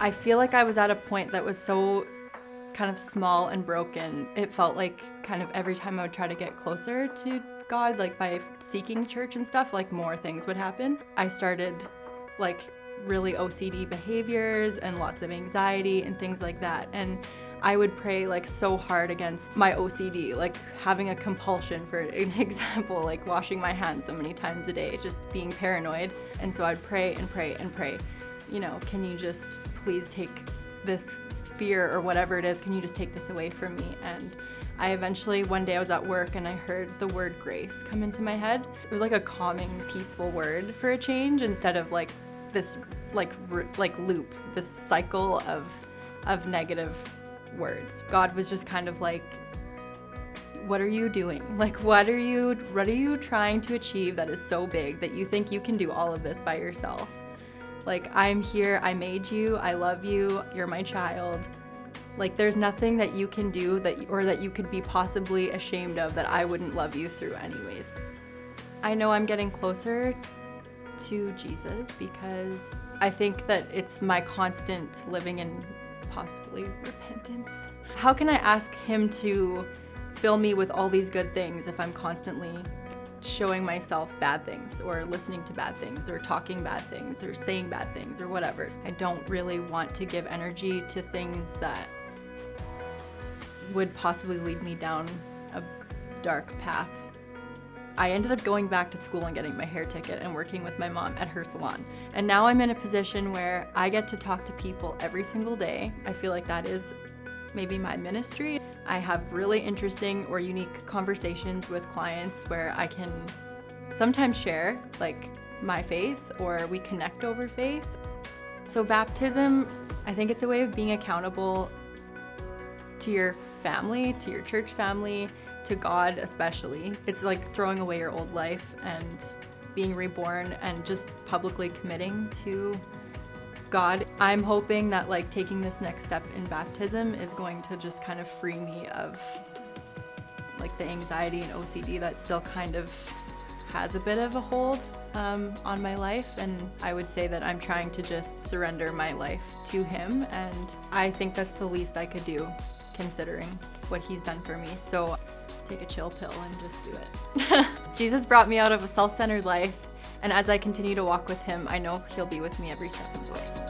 I feel like I was at a point that was so kind of small and broken. It felt like kind of every time I would try to get closer to God, like by seeking church and stuff, like more things would happen. I started like really OCD behaviors and lots of anxiety and things like that. And I would pray like so hard against my OCD, like having a compulsion, for an example, like washing my hands so many times a day, just being paranoid. And so I'd pray and pray and pray, you know, can you just please take this fear or whatever it is, can you just take this away from me? And I eventually, one day I was at work and I heard the word grace come into my head. It was like a calming, peaceful word for a change, instead of like this like loop, this cycle of negative words. God was just kind of like, what are you doing? Like, what are you trying to achieve that is so big that you think you can do all of this by yourself? Like, I'm here, I made you, I love you, you're my child. Like, there's nothing that you can do that you could be possibly ashamed of that I wouldn't love you through anyways. I know I'm getting closer to Jesus because I think that it's my constant living in possibly repentance. How can I ask him to fill me with all these good things if I'm constantly showing myself bad things, or listening to bad things, or talking bad things, or saying bad things, or whatever? I don't really want to give energy to things that would possibly lead me down a dark path. I ended up going back to school and getting my hair ticket and working with my mom at her salon. And now I'm in a position where I get to talk to people every single day. I feel like that is maybe my ministry. I have really interesting or unique conversations with clients where I can sometimes share like my faith, or we connect over faith. So baptism, I think it's a way of being accountable to your family, to your church family, to God especially. It's like throwing away your old life and being reborn and just publicly committing to God. I'm hoping that like taking this next step in baptism is going to just kind of free me of like the anxiety and OCD that still kind of has a bit of a hold on my life. And I would say that I'm trying to just surrender my life to him, and I think that's the least I could do considering what he's done for me. So take a chill pill and just do it. Jesus brought me out of a self-centered life, and as I continue to walk with him, I know he'll be with me every step of the way.